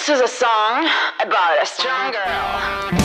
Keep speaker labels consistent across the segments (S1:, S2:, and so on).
S1: This is a song about a strong girl.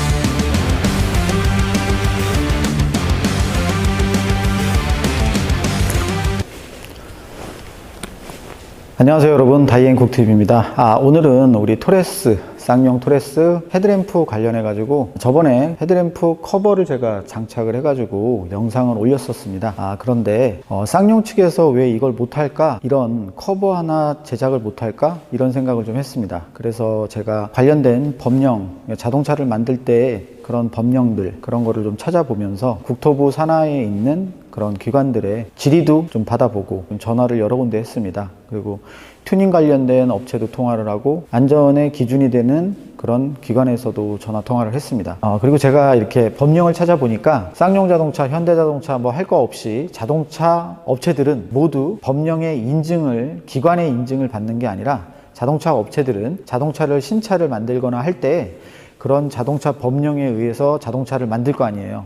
S2: 안녕하세요 여러분, 다이앤쿡TV입니다. 오늘은 우리 토레스, 쌍용 토레스 헤드램프 관련해 가지고 저번에 헤드램프 커버를 제가 장착을 해 가지고 영상을 올렸었습니다. 그런데 쌍용 측에서 왜 이걸 못할까, 이런 커버 하나 제작을 못할까, 이런 생각을 좀 했습니다. 그래서 제가 관련된 법령, 자동차를 만들 때 그런 법령들, 그런 거를 좀 찾아보면서 국토부 산하에 있는 그런 기관들의 질의도 좀 받아보고 전화를 여러 군데 했습니다. 그리고 튜닝 관련된 업체도 통화를 하고 안전의 기준이 되는 그런 기관에서도 전화 통화를 했습니다. 그리고 제가 이렇게 법령을 찾아보니까 쌍용 자동차, 현대 자동차 뭐 할 거 없이 자동차 업체들은 모두 법령의 인증을, 기관의 인증을 받는 게 아니라 자동차 업체들은 자동차를 신차를 만들거나 할 때 그런 자동차 법령에 의해서 자동차를 만들 거 아니에요.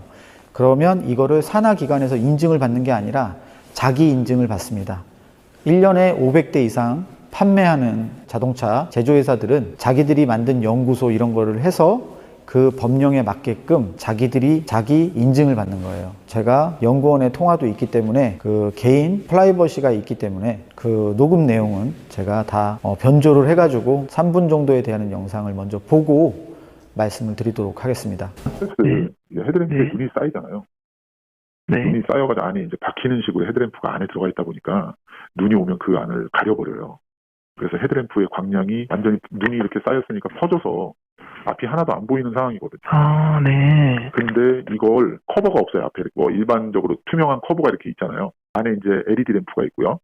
S2: 그러면 이거를 산하기관에서 인증을 받는 게 아니라 자기 인증을 받습니다. 1년에 500대 이상 판매하는 자동차 제조회사들은 자기들이 만든 연구소 이런 거를 해서 그 법령에 맞게끔 자기들이 자기 인증을 받는 거예요. 제가 연구원의 통화도 있기 때문에 그 개인 프라이버시가 있기 때문에 그 녹음 내용은 제가 다 변조를 해가지고 3분 정도에 대한 영상을 먼저 보고 말씀을 드리도록 하겠습니다.
S3: 헤드램프에 눈이 쌓이잖아요. 눈이 쌓여가지고 안에 이제 박히는 식으로 헤드램프가 안에 들어가 있다 보니까 눈이 오면 그 안을 가려버려요. 그래서 헤드램프의 광량이 완전히 눈이 이렇게 쌓였으니까 퍼져서 앞이 하나도 안 보이는 상황이거든요.
S4: 네.
S3: 근데 이걸 커버가 없어요. 앞에 뭐 일반적으로 투명한 커버가 이렇게 있잖아요. 안에 이제 LED 램프가 있고요.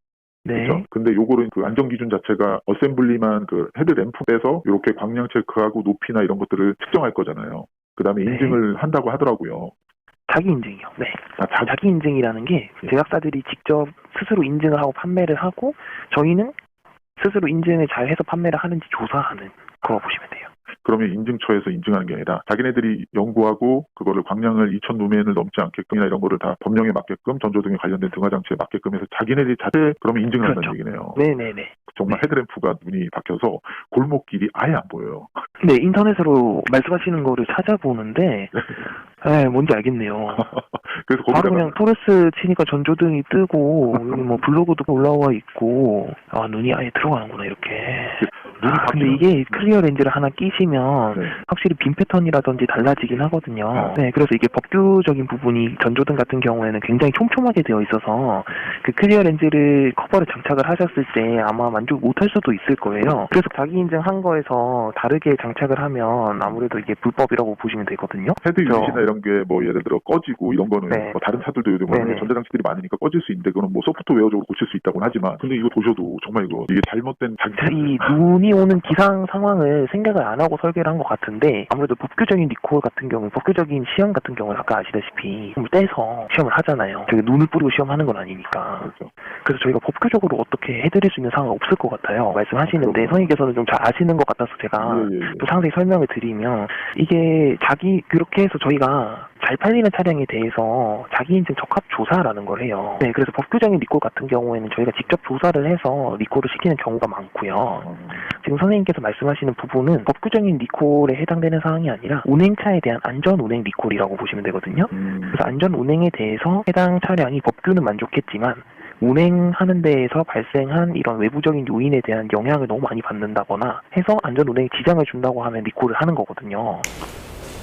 S4: 네.
S3: 그렇죠? 근데 요거는 그 안전 기준 자체가 어셈블리만 그 헤드램프 빼서 이렇게 광량 체크하고 높이나 이런 것들을 측정할 거잖아요. 그 다음에
S4: 네.
S3: 인증을 한다고 하더라고요.
S4: 자기 인증이요. 네.
S3: 자기
S4: 자기 인증이라는 게 제작사들이 직접 스스로 인증을 하고 판매를 하고 저희는 스스로 인증을 잘 해서 판매를 하는지 조사하는 거 보시면 돼요.
S3: 그러면 인증처에서 인증하는 게 아니라 자기네들이 연구하고 그거를 광량을 2000 루멘을 넘지 않게끔이나 이런 거를 다 법령에 맞게끔 전조등에 관련된 등화장치에 맞게끔 해서 자기네들이 자체 그러면 인증을
S4: 그렇죠.
S3: 한다는 얘기네요.
S4: 네네네.
S3: 정말 헤드램프가 눈이 박혀서 골목길이 아예 안 보여요.
S4: 네, 인터넷으로 말씀하시는 거를 찾아보는데 뭔지 알겠네요.
S3: 그래서
S4: 바로 그냥 토레스 치니까 전조등이 뜨고 여기 뭐 블로그도 올라와 있고 눈이 아예 들어가는구나 이렇게. 근데 이게 클리어 렌즈를 하나 끼시면 확실히 빔 패턴이라든지 달라지긴 하거든요. 네, 그래서 이게 법규적인 부분이 전조등 같은 경우에는 굉장히 촘촘하게 되어 있어서 그 클리어 렌즈를 커버를 장착을 하셨을 때 아마 만족 못할 수도 있을 거예요. 그래서 자기 인증한 거에서 다르게 장착을 하면 아무래도 이게 불법이라고 보시면 되거든요.
S3: 헤드 유닛이나 이런 게 뭐 예를 들어 꺼지고 이런 거는 뭐 다른 차들도 요즘 전자장치들이 많으니까 꺼질 수 있는데 그거는 뭐 소프트웨어적으로 고칠 수 있다고는 하지만 근데 이거 보셔도 정말 이게 잘못된
S4: 이 눈이 오는 기상 상황을 생각을 안 하고 설계를 한 것 같은데 아무래도 법규적인 리콜 같은 경우, 법규적인 시험 같은 경우는 아까 아시다시피 떼서 시험을 하잖아요. 저희 눈을 뿌리고 시험하는 건 아니니까.
S3: 그렇죠.
S4: 그래서 저희가 법규적으로 어떻게 해드릴 수 있는 상황은 없을 것 같아요. 말씀하시는데 선생님께서는 좀 잘 아시는 것 같아서 제가 또 상세히 설명을 드리면 이게 그렇게 해서 저희가 잘 팔리는 차량에 대해서 자기인증 적합 조사라는 걸 해요. 네, 그래서 법규적인 리콜 같은 경우에는 저희가 직접 조사를 해서 리콜을 시키는 경우가 많고요. 지금 선생님께서 말씀하시는 부분은 법규적인 리콜에 해당되는 사항이 아니라 운행차에 대한 안전 운행 리콜이라고 보시면 되거든요. 그래서 안전 운행에 대해서 해당 차량이 법규는 만족했지만 운행하는 데에서 발생한 이런 외부적인 요인에 대한 영향을 너무 많이 받는다거나 해서 안전 운행에 지장을 준다고 하면 리콜을 하는 거거든요.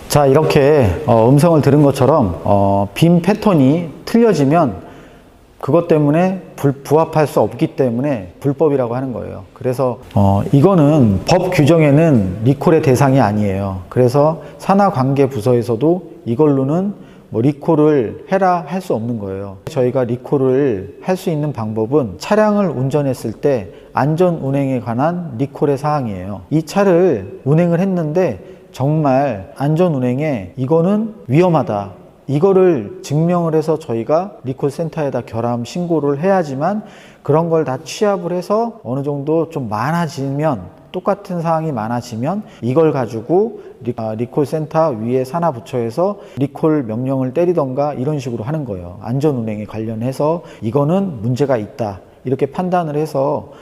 S2: 자, 이렇게 음성을 들은 것처럼 빔 패턴이 틀려지면 그것 때문에 부합할 수 없기 때문에 불법이라고 하는 거예요. 그래서 이거는 법 규정에는 리콜의 대상이 아니에요. 그래서 산하관계부서에서도 이걸로는 뭐 리콜을 해라 할 수 없는 거예요. 저희가 리콜을 할 수 있는 방법은 차량을 운전했을 때 안전 운행에 관한 리콜의 사항이에요. 이 차를 운행을 했는데 정말 안전 운행에 이거는 위험하다, 이거를 증명을 해서 저희가 리콜 센터에다 결함 신고를 해야지만 그런 걸 다 취합을 해서 어느 정도 좀 많아지면, 똑같은 사항이 많아지면 이걸 가지고 리콜 센터 위에 산하부처에서 리콜 명령을 때리던가 이런 식으로 하는 거예요. 안전운행에 관련해서 이거는 문제가 있다 이렇게 판단을 해서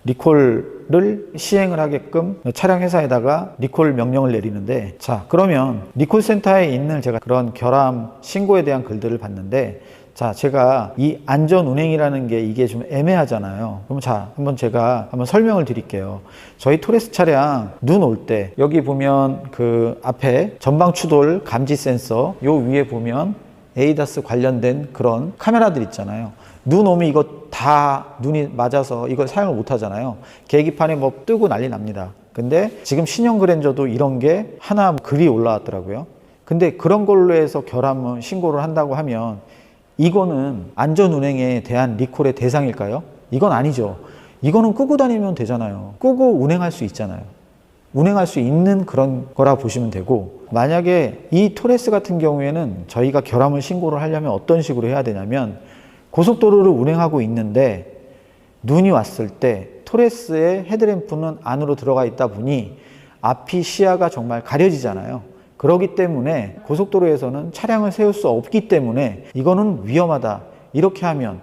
S2: 리콜 리콜을 시행을 하게끔 차량 회사에다가 리콜 명령을 내리는데, 자, 그러면 리콜 센터에 있는 제가 그런 결함 신고에 대한 글들을 봤는데, 자, 제가 이 안전 운행이라는 게 이게 좀 애매하잖아요. 그럼 자, 제가 한번 설명을 드릴게요. 저희 토레스 차량 눈 올 때 여기 보면 그 앞에 전방 추돌 감지 센서, 요 위에 보면 에이다스 관련된 그런 카메라들 있잖아요. 눈 오면 이거 다 눈이 맞아서 이걸 사용을 못 하잖아요. 계기판에 뭐 뜨고 난리 납니다. 근데 지금 신형 그랜저도 이런 게 하나 글이 올라왔더라고요. 근데 그런 걸로 해서 결함을 신고를 한다고 하면 이거는 안전운행에 대한 리콜의 대상일까요? 이건 아니죠. 이거는 끄고 다니면 되잖아요. 끄고 운행할 수 있잖아요. 운행할 수 있는 그런 거라 보시면 되고, 만약에 이 토레스 같은 경우에는 저희가 결함을 신고를 하려면 어떤 식으로 해야 되냐면, 고속도로를 운행하고 있는데 눈이 왔을 때 토레스의 헤드램프는 안으로 들어가 있다 보니 앞이 시야가 정말 가려지잖아요. 그렇기 때문에 고속도로에서는 차량을 세울 수 없기 때문에 이거는 위험하다. 이렇게 하면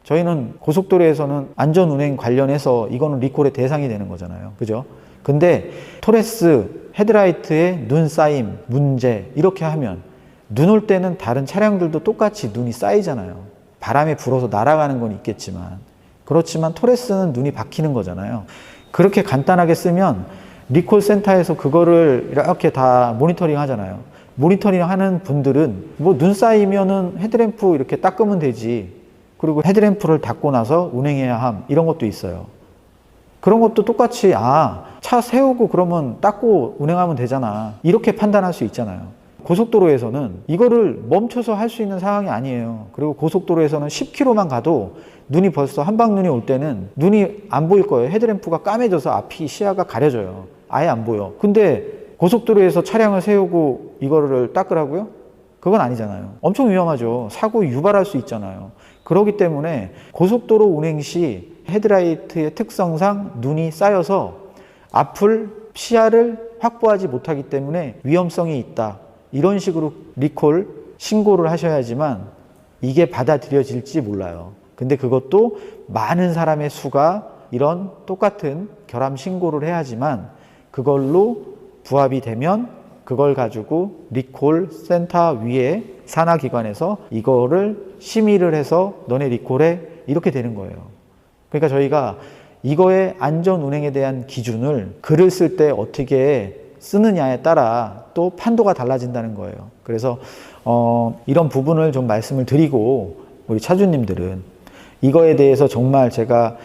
S2: 저희는 고속도로에서는 안전운행 관련해서 이거는 리콜의 대상이 되는 거잖아요. 그죠? 근데 토레스 헤드라이트에 눈 쌓임 문제 이렇게 하면 눈 올 때는 다른 차량들도 똑같이 눈이 쌓이잖아요. 바람에 불어서 날아가는 건 있겠지만, 그렇지만 토레스는 눈이 박히는 거잖아요. 그렇게 간단하게 쓰면 리콜 센터에서 그거를 이렇게 다 모니터링 하잖아요. 모니터링 하는 분들은 뭐 눈 쌓이면은 헤드램프 이렇게 닦으면 되지, 그리고 헤드램프를 닦고 나서 운행해야 함, 이런 것도 있어요. 그런 것도 똑같이 차 세우고 그러면 닦고 운행하면 되잖아, 이렇게 판단할 수 있잖아요. 고속도로에서는 이거를 멈춰서 할 수 있는 상황이 아니에요. 그리고 고속도로에서는 10km만 가도 눈이 벌써 한방눈이 올 때는 눈이 안 보일 거예요. 헤드램프가 까매져서 앞이 시야가 가려져요. 아예 안 보여. 근데 고속도로에서 차량을 세우고 이거를 닦으라고요? 그건 아니잖아요. 엄청 위험하죠. 사고 유발할 수 있잖아요. 그렇기 때문에 고속도로 운행 시 헤드라이트의 특성상 눈이 쌓여서 앞을 시야를 확보하지 못하기 때문에 위험성이 있다. 이런 식으로 리콜 신고를 하셔야지만 이게 받아들여질지 몰라요. 근데 그것도 많은 사람의 수가 이런 똑같은 결함 신고를 해야지만 그걸로 부합이 되면 그걸 가지고 리콜 센터 위에 산하기관에서 이거를 심의를 해서 너네 리콜해, 이렇게 되는 거예요. 그러니까 저희가 이거의 안전 운행에 대한 기준을 글을 쓸 때 어떻게 쓰느냐에 따라 또 판도가 달라진다는 거예요. 그래서 이런 부분을 좀 말씀을 드리고, 우리 차주님들은 이거에 대해서 정말 제가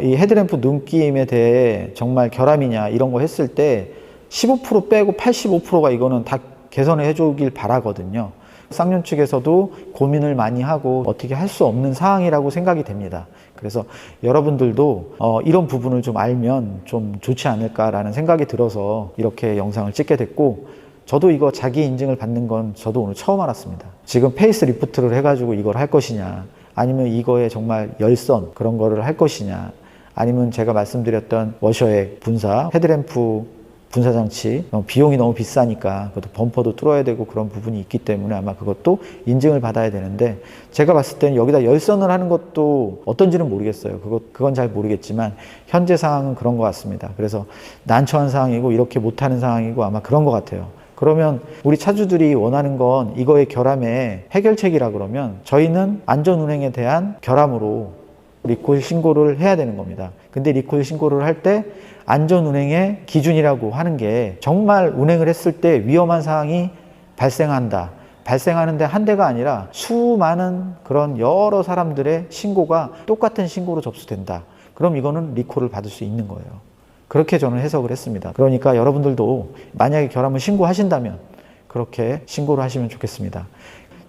S2: 이 헤드램프 눈끼임에 대해 정말 결함이냐 이런 거 했을 때 15% 빼고 85%가 이거는 다 개선을 해주길 바라거든요. 쌍용 측에서도 고민을 많이 하고 어떻게 할 수 없는 상황이라고 생각이 됩니다. 그래서 여러분들도 이런 부분을 좀 알면 좀 좋지 않을까라는 생각이 들어서 이렇게 영상을 찍게 됐고, 저도 이거 자기 인증을 받는 건 저도 오늘 처음 알았습니다. 지금 페이스 리프트를 해가지고 이걸 할 것이냐, 아니면 이거에 정말 열선 그런 거를 할 것이냐, 아니면 제가 말씀드렸던 워셔액 분사, 헤드램프 분사장치, 비용이 너무 비싸니까 그것도 범퍼도 뚫어야 되고 그런 부분이 있기 때문에 아마 그것도 인증을 받아야 되는데, 제가 봤을 때는 여기다 열선을 하는 것도 어떤지는 모르겠어요. 그건 잘 모르겠지만 현재 상황은 그런 것 같습니다. 그래서 난처한 상황이고 이렇게 못하는 상황이고 아마 그런 것 같아요. 그러면 우리 차주들이 원하는 건 이거의 결함의 해결책이라 그러면 저희는 안전운행에 대한 결함으로 리콜 신고를 해야 되는 겁니다. 근데 리콜 신고를 할 때 안전운행의 기준이라고 하는 게 정말 운행을 했을 때 위험한 상황이 발생한다. 발생하는데 한 대가 아니라 수많은 그런 여러 사람들의 신고가 똑같은 신고로 접수된다. 그럼 이거는 리콜을 받을 수 있는 거예요. 그렇게 저는 해석을 했습니다. 그러니까 여러분들도 만약에 결함을 신고하신다면 그렇게 신고를 하시면 좋겠습니다.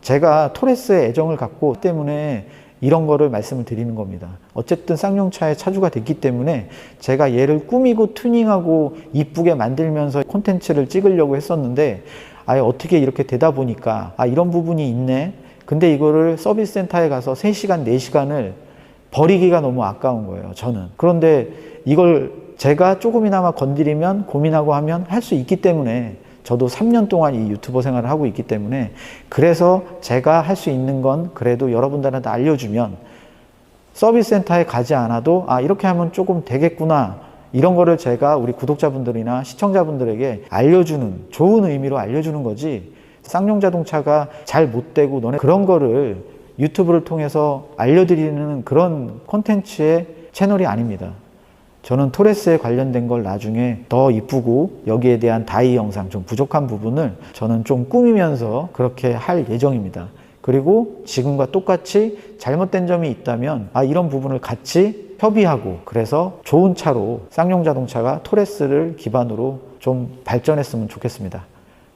S2: 제가 토레스에 애정을 갖고 때문에 이런 거를 말씀을 드리는 겁니다. 어쨌든 쌍용차의 차주가 됐기 때문에 제가 얘를 꾸미고 튜닝하고 이쁘게 만들면서 콘텐츠를 찍으려고 했었는데, 아예 어떻게 이렇게 되다 보니까 이런 부분이 있네. 근데 이거를 서비스 센터에 가서 3시간, 4시간을 버리기가 너무 아까운 거예요, 저는. 그런데 이걸 제가 조금이나마 건드리면 고민하고 하면 할 수 있기 때문에, 저도 3년 동안 이 유튜버 생활을 하고 있기 때문에, 그래서 제가 할 수 있는 건 그래도 여러분들한테 알려주면 서비스 센터에 가지 않아도 이렇게 하면 조금 되겠구나, 이런 거를 제가 우리 구독자분들이나 시청자분들에게 알려주는, 좋은 의미로 알려주는 거지, 쌍용자동차가 잘 못되고 너네 그런 거를 유튜브를 통해서 알려드리는 그런 콘텐츠의 채널이 아닙니다. 저는 토레스에 관련된 걸 나중에 더 이쁘고 여기에 대한 다이 영상 좀 부족한 부분을 저는 좀 꾸미면서 그렇게 할 예정입니다. 그리고 지금과 똑같이 잘못된 점이 있다면 이런 부분을 같이 협의하고, 그래서 좋은 차로 쌍용자동차가 토레스를 기반으로 좀 발전했으면 좋겠습니다.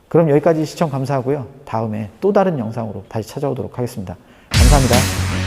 S2: 그럼 여기까지 시청 감사하고요. 다음에 또 다른 영상으로 다시 찾아오도록 하겠습니다. 감사합니다.